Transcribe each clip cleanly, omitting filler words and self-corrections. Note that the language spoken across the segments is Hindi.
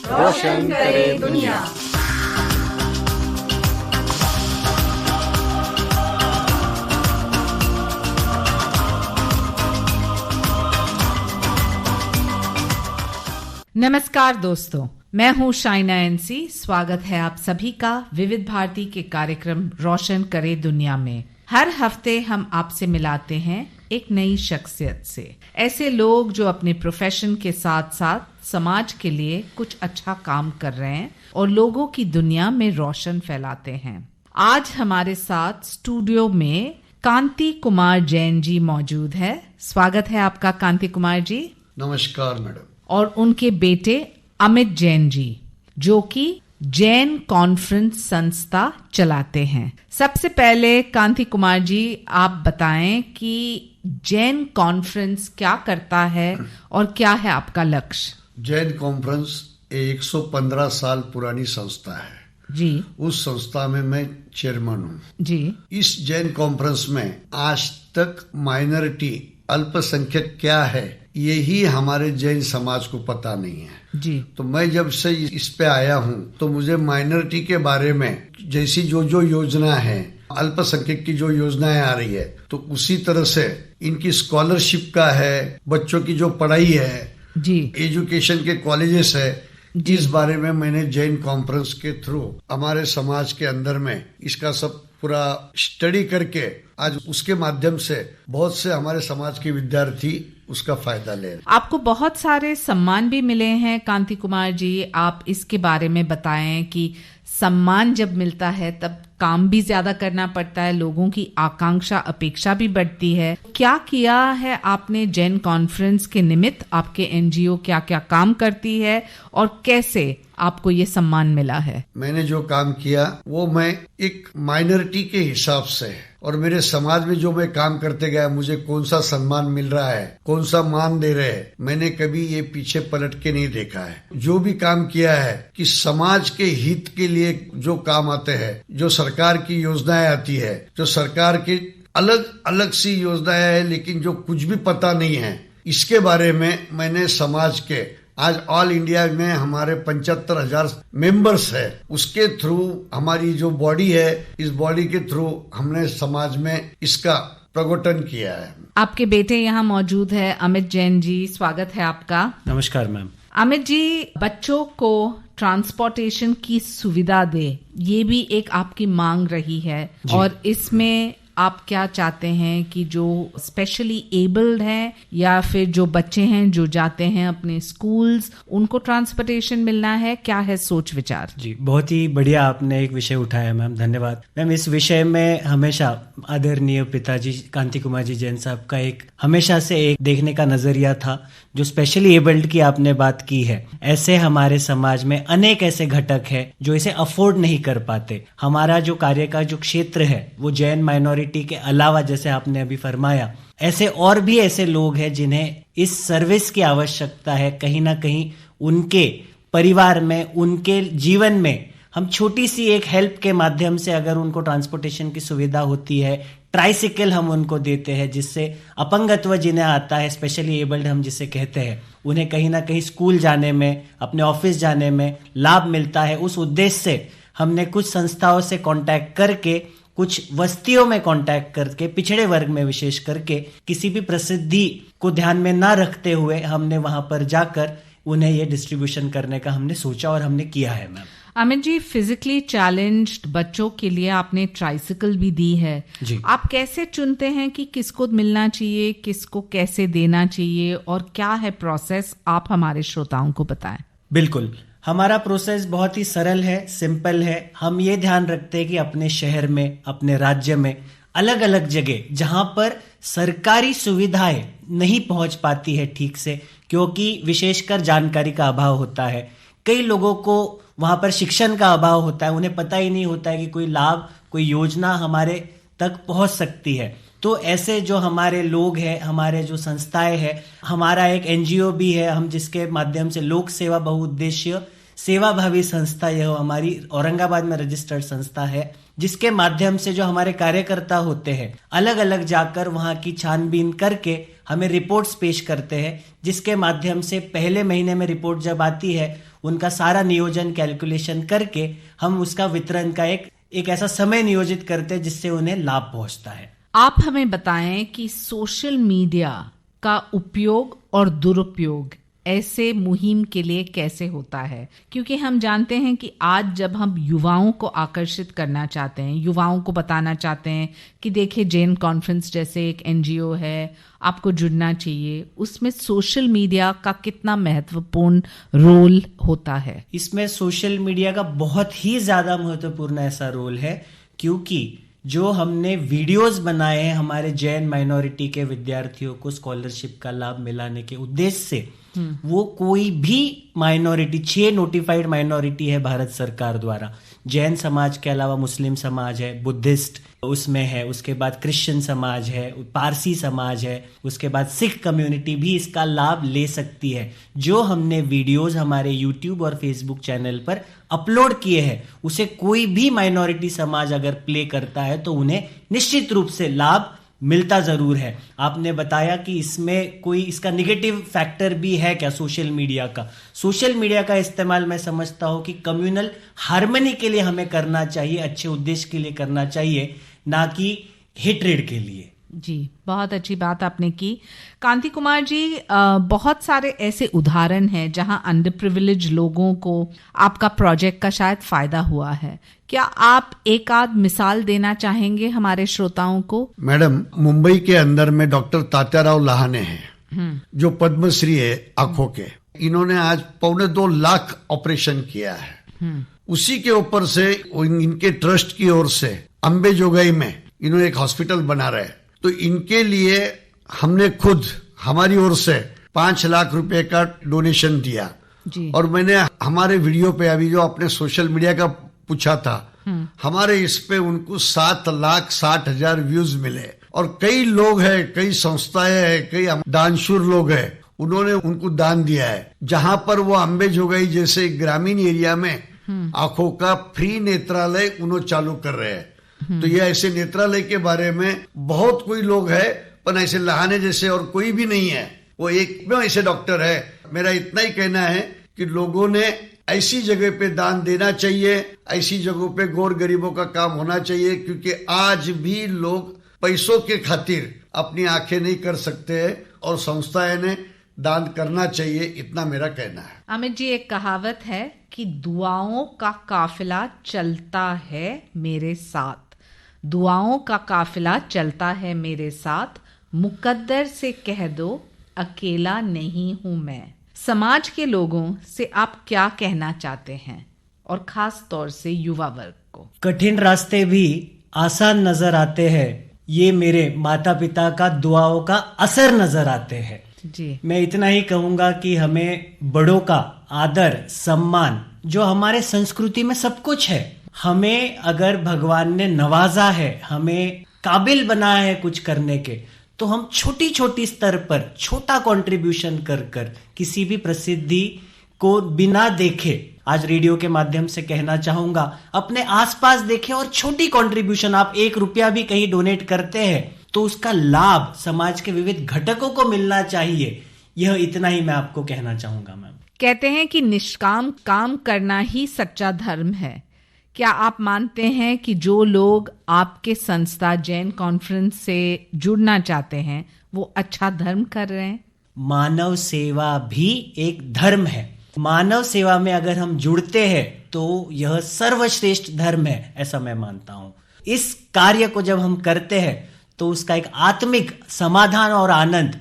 रोशन करे दुनिया। नमस्कार दोस्तों, मैं हूँ शाइना एनसी। स्वागत है आप सभी का विविध भारती के कार्यक्रम रोशन करे दुनिया में। हर हफ्ते हम आपसे मिलाते हैं एक नई शख्सियत से, ऐसे लोग जो अपने प्रोफेशन के साथ साथ समाज के लिए कुछ अच्छा काम कर रहे हैं और लोगों की दुनिया में रोशन फैलाते हैं। आज हमारे साथ स्टूडियो में कांति कुमार जैन जी मौजूद है। स्वागत है आपका कांति कुमार जी। नमस्कार मैडम। और उनके बेटे अमित जैन जी, जो कि जैन कॉन्फ्रेंस संस्था चलाते हैं। सबसे पहले कांति कुमार जी, आप बताएं कि जैन कॉन्फ्रेंस क्या करता है और क्या है आपका लक्ष्य? जैन कॉन्फ्रेंस 115 साल पुरानी संस्था है जी। उस संस्था में मैं चेयरमैन हूँ जी। इस जैन कॉन्फ्रेंस में आज तक माइनॉरिटी, अल्पसंख्यक क्या है, यही हमारे जैन समाज को पता नहीं है जी। तो मैं जब से इस पे आया हूँ तो मुझे माइनॉरिटी के बारे में जैसी जो योजना है, अल्पसंख्यक की जो योजनाएं आ रही है, तो उसी तरह से इनकी स्कॉलरशिप का है, बच्चों की जो पढ़ाई है जी, एजुकेशन के कॉलेजेस है, इस बारे में मैंने जैन कॉन्फ्रेंस के थ्रू हमारे समाज के अंदर में इसका सब पूरा स्टडी करके आज उसके माध्यम से बहुत से हमारे समाज के विद्यार्थी उसका फायदा ले रहे। आपको बहुत सारे सम्मान भी मिले हैं कांति कुमार जी, आप इसके बारे में बताएं कि सम्मान जब मिलता है तब काम भी ज्यादा करना पड़ता है, लोगों की आकांक्षा अपेक्षा भी बढ़ती है। क्या किया है आपने जैन कॉन्फ्रेंस के निमित्त? आपके एनजीओ क्या क्या काम करती है और कैसे आपको ये सम्मान मिला है? मैंने जो काम किया वो मैं एक माइनॉरिटी के हिसाब से और मेरे समाज में जो मैं काम करते गया, मुझे कौन सा सम्मान मिल रहा है, कौन सा मान दे रहे हैं, मैंने कभी ये पीछे पलट के नहीं देखा है। जो भी काम किया है कि समाज के हित के लिए जो काम आते हैं, जो सरकार की योजनाएं आती है, जो सरकार की अलग अलग सी योजनाएं है लेकिन जो कुछ भी पता नहीं है, इसके बारे में मैंने समाज के आज ऑल इंडिया में हमारे 75,000 मेंबर्स है, उसके थ्रू हमारी जो बॉडी है, इस बॉडी के थ्रू हमने समाज में इसका प्रगटन किया है। आपके बेटे यहाँ मौजूद है, अमित जैन जी, स्वागत है आपका। नमस्कार मैम। अमित जी, बच्चों को ट्रांसपोर्टेशन की सुविधा दे, ये भी एक आपकी मांग रही है और इसमें आप क्या चाहते हैं कि जो स्पेशली एबल्ड हैं या फिर जो बच्चे हैं जो जाते हैं अपने स्कूल्स, उनको ट्रांसपोर्टेशन मिलना है? क्या है सोच विचार? जी, बहुत ही बढ़िया आपने एक विषय उठाया मैम, धन्यवाद मैम। इस विषय में हमेशा आदरणीय पिताजी कांति कुमार जी जैन साहब का एक हमेशा से एक देखने का नजरिया था। जो स्पेशली एबल्ड की आपने बात की है, ऐसे हमारे समाज में अनेक ऐसे घटक है जो इसे अफोर्ड नहीं कर पाते। हमारा जो कार्य का जो क्षेत्र है वो जैन माइनॉरिटी के अलावा, जैसे आपने अभी फरमाया, ऐसे और भी ऐसे लोग हैं जिन्हें इस सर्विस की आवश्यकता है। कहीं ना कहीं उनके परिवार में, उनके जीवन में हम छोटी सी एक हेल्प के माध्यम से अगर उनको ट्रांसपोर्टेशन की सुविधा होती है, ट्राइसिकल हम उनको देते हैं जिससे अपंगत्व जिन्हें आता है, स्पेशली एबल्ड हम जिसे कहते हैं, उन्हें कहीं ना कहीं स्कूल जाने में, अपने ऑफिस जाने में लाभ मिलता है। उस उद्देश्य से हमने कुछ संस्थाओं से कांटेक्ट करके, कुछ बस्तियों में कांटेक्ट करके, पिछड़े वर्ग में विशेष करके, किसी भी प्रसिद्धि को ध्यान में ना रखते हुए हमने वहां पर जाकर उन्हें ये डिस्ट्रीब्यूशन करने का हमने सोचा और हमने किया है ma'am. Amit ji, physically challenged बच्चों के लिए आपने ट्राइसिकल भी दी है जी। आप कैसे चुनते हैं कि किसको मिलना चाहिए, किसको कैसे देना चाहिए और क्या है प्रोसेस? आप हमारे श्रोताओं को बताएं। बिल्कुल, हमारा प्रोसेस बहुत ही सरल है, सिंपल है। हम ये ध्यान रखते हैं कि अपने शहर में, अपने राज्य में अलग अलग जगह जहां पर सरकारी सुविधाएं नहीं पहुंच पाती है ठीक से, क्योंकि विशेषकर जानकारी का अभाव होता है, कई लोगों को वहां पर शिक्षण का अभाव होता है, उन्हें पता ही नहीं होता है कि कोई लाभ, कोई योजना हमारे तक पहुंच सकती है। तो ऐसे जो हमारे लोग हैं, हमारे जो संस्थाएं हैं, हमारा एक एनजीओ भी है हम जिसके माध्यम से लोक सेवा बहुउद्देश्य सेवाभावी संस्था यह हमारी औरंगाबाद में रजिस्टर्ड संस्था है, जिसके माध्यम से जो हमारे कार्यकर्ता होते हैं अलग अलग जाकर वहां की छानबीन करके हमें रिपोर्ट्स पेश करते हैं, जिसके माध्यम से पहले महीने में रिपोर्ट जब आती है उनका सारा नियोजन कैलकुलेशन करके हम उसका वितरण का एक ऐसा समय नियोजित करते हैं जिससे उन्हें लाभ पहुंचता है। आप हमें बताएं कि सोशल मीडिया का उपयोग और दुरुपयोग ऐसे मुहिम के लिए कैसे होता है, क्योंकि हम जानते हैं कि आज जब हम युवाओं को आकर्षित करना चाहते हैं, युवाओं को बताना चाहते हैं कि देखिए जैन कॉन्फ्रेंस जैसे एक एनजीओ है, आपको जुड़ना चाहिए, उसमें सोशल मीडिया का कितना महत्वपूर्ण रोल होता है? इसमें सोशल मीडिया का बहुत ही ज्यादा महत्वपूर्ण ऐसा रोल है, क्योंकि जो हमने वीडियोस बनाए हैं हमारे जैन माइनॉरिटी के विद्यार्थियों को स्कॉलरशिप का लाभ मिलाने के उद्देश्य से, वो कोई भी माइनॉरिटी, 6 नोटिफाइड माइनॉरिटी है भारत सरकार द्वारा, जैन समाज के अलावा मुस्लिम समाज है, बुद्धिस्ट उसमें है, उसके बाद क्रिश्चियन समाज है, पारसी समाज है, उसके बाद सिख कम्युनिटी भी इसका लाभ ले सकती है। जो हमने वीडियोस हमारे यूट्यूब और फेसबुक चैनल पर अपलोड किए हैं उसे कोई भी माइनॉरिटी समाज अगर प्ले करता है तो उन्हें निश्चित रूप से लाभ मिलता जरूर है। आपने बताया कि इसमें कोई इसका निगेटिव फैक्टर भी है क्या सोशल मीडिया का? सोशल मीडिया का इस्तेमाल मैं समझता हूं कि कम्युनल हार्मनी के लिए हमें करना चाहिए, अच्छे उद्देश्य के लिए करना चाहिए, ना कि हेट्रेड के लिए। जी, बहुत अच्छी बात आपने की। कांति कुमार जी, बहुत सारे ऐसे उदाहरण हैं जहां अंडर प्रिविलेज लोगों को आपका प्रोजेक्ट का शायद फायदा हुआ है। क्या आप एक आध मिसाल देना चाहेंगे हमारे श्रोताओं को? मैडम, मुंबई के अंदर में डॉक्टर तात्याराव लहाने हैं जो पद्मश्री है आंखों के। इन्होंने आज 2.25 लाख ऑपरेशन किया है। उसी के ऊपर से इनके ट्रस्ट की ओर से अंबेजोगाई में इन्होंने एक हॉस्पिटल बना रहे, तो इनके लिए हमने खुद हमारी ओर से 5 लाख रुपए का डोनेशन दिया जी। और मैंने हमारे वीडियो पे अभी जो आपने सोशल मीडिया का पूछा था, हमारे इस पे उनको 7,60,000 व्यूज मिले। और कई लोग हैं, कई संस्थाएं हैं, कई दानशूर लोग हैं, उन्होंने उनको दान दिया है। जहां पर वो अंबेजोगाई जैसे ग्रामीण एरिया में आंखों का फ्री नेत्रालय उन्होंने चालू कर रहे हैं। तो ये ऐसे नेत्रालय के बारे में बहुत कोई लोग है, पर ऐसे लहाने जैसे और कोई भी नहीं है। वो एक ऐसे डॉक्टर है। मेरा इतना ही कहना है कि लोगों ने ऐसी जगह पे दान देना चाहिए, ऐसी जगहों पे गौर गरीबों का काम होना चाहिए, क्योंकि आज भी लोग पैसों के खातिर अपनी आंखें नहीं कर सकते हैं और संस्थाएं ने दान करना चाहिए, इतना मेरा कहना है। अमित जी, एक कहावत है कि दुआओं का काफिला चलता है मेरे साथ, दुआओं का काफिला चलता है मेरे साथ, मुकद्दर से कह दो अकेला नहीं हूं मैं। समाज के लोगों से आप क्या कहना चाहते हैं, और खास तौर से युवा वर्ग को? कठिन रास्ते भी आसान नजर आते हैं, ये मेरे माता पिता का दुआओं का असर नजर आते हैं। जी, मैं इतना ही कहूंगा कि हमें बड़ों का आदर सम्मान जो हमारे संस्कृति में सब कुछ है, हमें अगर भगवान ने नवाजा है, हमें काबिल बनाया है कुछ करने के, तो हम छोटी छोटी स्तर पर छोटा कंट्रीब्यूशन कर कर किसी भी प्रसिद्धि को बिना देखे, आज रेडियो के माध्यम से कहना चाहूंगा, अपने आसपास देखें और छोटी कंट्रीब्यूशन, आप 1 रुपया भी कहीं डोनेट करते हैं तो उसका लाभ समाज के विविध घटकों को मिलना चाहिए। यह इतना ही मैं आपको कहना चाहूंगा। मैम, कहते हैं कि निष्काम काम करना ही सच्चा धर्म है। क्या आप मानते हैं कि जो लोग आपके संस्था जैन कॉन्फ्रेंस से जुड़ना चाहते हैं वो अच्छा धर्म कर रहे हैं? मानव सेवा भी एक धर्म है। मानव सेवा में अगर हम जुड़ते हैं तो यह सर्वश्रेष्ठ धर्म है, ऐसा मैं मानता हूं। इस कार्य को जब हम करते हैं तो उसका एक आत्मिक समाधान और आनंद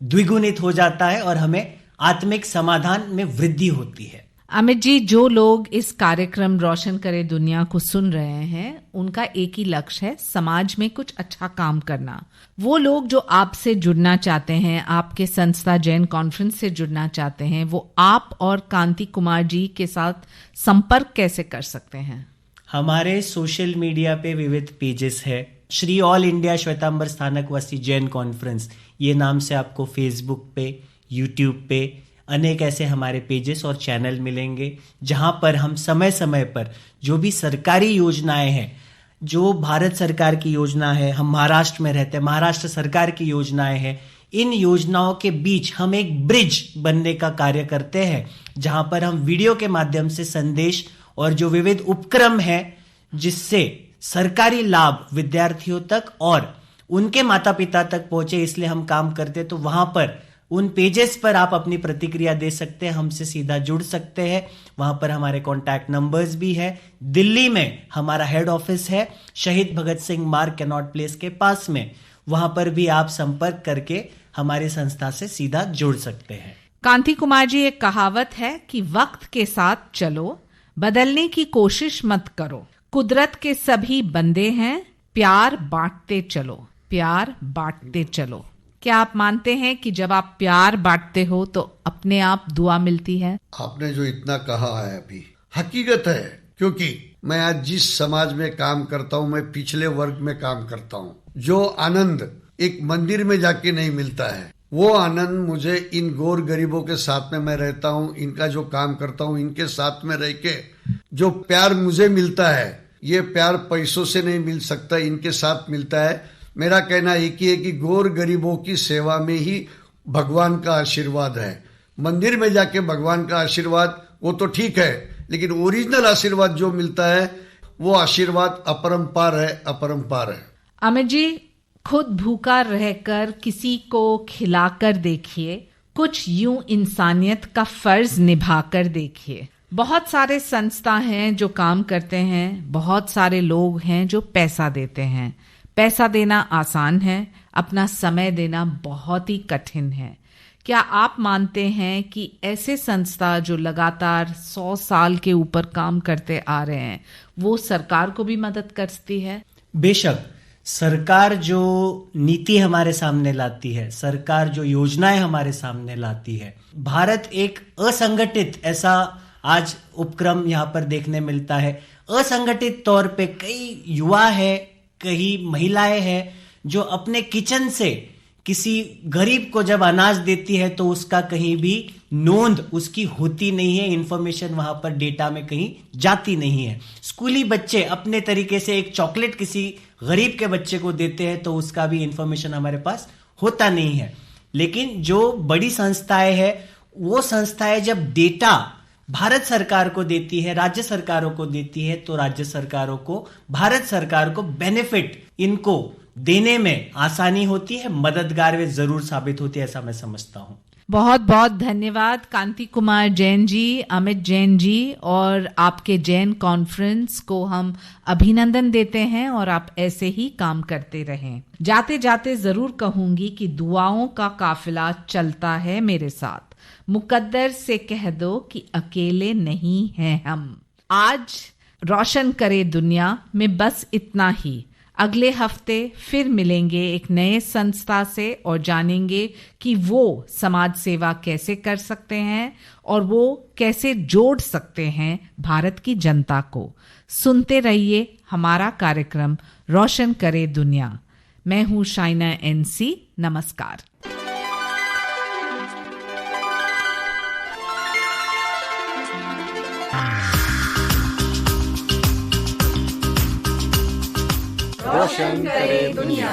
द्विगुणित हो जाता है और हमें आत्मिक समाधान में वृद्धि होती है। अमित जी, जो लोग इस कार्यक्रम रोशन करे दुनिया को सुन रहे हैं, उनका एक ही लक्ष्य है, समाज में कुछ अच्छा काम करना। वो लोग जो आपसे जुड़ना चाहते हैं, आपके संस्था जैन कॉन्फ्रेंस से जुड़ना चाहते हैं, वो आप और कांति कुमार जी के साथ संपर्क कैसे कर सकते हैं? हमारे सोशल मीडिया पे विविध पेजेस है। Shri all India Shwetambar Sthanakvasi Jain conference, ये नाम से आपको फेसबुक पे, यूट्यूब पे अनेक ऐसे हमारे पेजेस और चैनल मिलेंगे जहां पर हम समय समय पर जो भी सरकारी योजनाएं हैं, जो भारत सरकार की योजना है, हम महाराष्ट्र में रहते हैं, महाराष्ट्र सरकार की योजनाएं हैं, इन योजनाओं के बीच हम एक ब्रिज बनने का कार्य करते हैं, जहां पर हम वीडियो के माध्यम से संदेश और जो विविध उपक्रम है जिससे सरकारी लाभ विद्यार्थियों तक और उनके माता पिता तक पहुंचे, इसलिए हम काम करते हैं। तो वहां पर उन पेजेस पर आप अपनी प्रतिक्रिया दे सकते हैं, हमसे सीधा जुड़ सकते हैं। वहां पर हमारे कॉन्टैक्ट नंबर्स भी है। दिल्ली में हमारा हेड ऑफिस है, शहीद भगत सिंह मार्ग कैनॉट प्लेस के पास में। वहां पर भी आप संपर्क करके हमारी संस्था से सीधा जुड़ सकते हैं। कांति कुमार जी, एक कहावत है कि वक्त के साथ चलो, बदलने की कोशिश मत करो, कुदरत के सभी बंदे हैं, प्यार बांटते चलो, प्यार बांटते चलो। क्या आप मानते हैं कि जब आप प्यार बांटते हो तो अपने आप दुआ मिलती है? आपने जो इतना कहा है अभी हकीकत है, क्योंकि मैं आज जिस समाज में काम करता हूँ, मैं पिछले वर्ग में काम करता हूँ। जो आनंद एक मंदिर में जाके नहीं मिलता है, वो आनंद मुझे इन गौर गरीबों के साथ में मैं रहता हूँ, इनका जो काम करता हूँ, इनके साथ में रह के जो प्यार मुझे मिलता है, ये प्यार पैसों से नहीं मिल सकता, इनके साथ मिलता है। मेरा कहना एक ही है कि गौर गरीबों की सेवा में ही भगवान का आशीर्वाद है। मंदिर में जाके भगवान का आशीर्वाद वो तो ठीक है, लेकिन ओरिजिनल आशीर्वाद जो मिलता है वो आशीर्वाद अपरंपार है, अपरंपार है। अमित जी, खुद भूखा रहकर किसी को खिलाकर देखिए, कुछ यूं इंसानियत का फर्ज निभाकर देखिए। बहुत सारे संस्था हैं जो काम करते हैं, बहुत सारे लोग हैं जो पैसा देते हैं। पैसा देना आसान है, अपना समय देना बहुत ही कठिन है। क्या आप मानते हैं कि ऐसे संस्था जो लगातार 100 साल के ऊपर काम करते आ रहे हैं, वो सरकार को भी मदद करती है? बेशक, सरकार जो नीति हमारे सामने लाती है, सरकार जो योजनाएं हमारे सामने लाती है, भारत एक असंगठित ऐसा आज उपक्रम यहाँ पर देखने मिलता है। असंगठित तौर पे कई युवा है, कई महिलाएं हैं जो अपने किचन से किसी गरीब को जब अनाज देती है तो उसका कहीं भी नोंद उसकी होती नहीं है, इंफॉर्मेशन वहां पर डेटा में कहीं जाती नहीं है। स्कूली बच्चे अपने तरीके से एक चॉकलेट किसी गरीब के बच्चे को देते हैं तो उसका भी इंफॉर्मेशन हमारे पास होता नहीं है। लेकिन जो बड़ी संस्थाएं हैं, वो संस्थाएं जब डेटा भारत सरकार को देती है, राज्य सरकारों को देती है, तो राज्य सरकारों को, भारत सरकार को बेनिफिट इनको देने में आसानी होती है, मददगार वे जरूर साबित होती है, ऐसा मैं समझता हूं। बहुत बहुत धन्यवाद कांति कुमार जैन जी, अमित जैन जी, और आपके जैन कॉन्फ्रेंस को हम अभिनंदन देते हैं और आप ऐसे ही काम करते रहें। जाते जाते जरूर कहूंगी कि दुआओं का काफिला चलता है मेरे साथ, मुकद्दर से कह दो कि अकेले नहीं हैं हम। आज रोशन करे दुनिया में बस इतना ही। अगले हफ्ते फिर मिलेंगे एक नए संस्था से और जानेंगे कि वो समाज सेवा कैसे कर सकते हैं और वो कैसे जोड़ सकते हैं भारत की जनता को। सुनते रहिए हमारा कार्यक्रम रोशन करे दुनिया। मैं हूं शाइना एनसी। नमस्कार। रोशन करे दुनिया।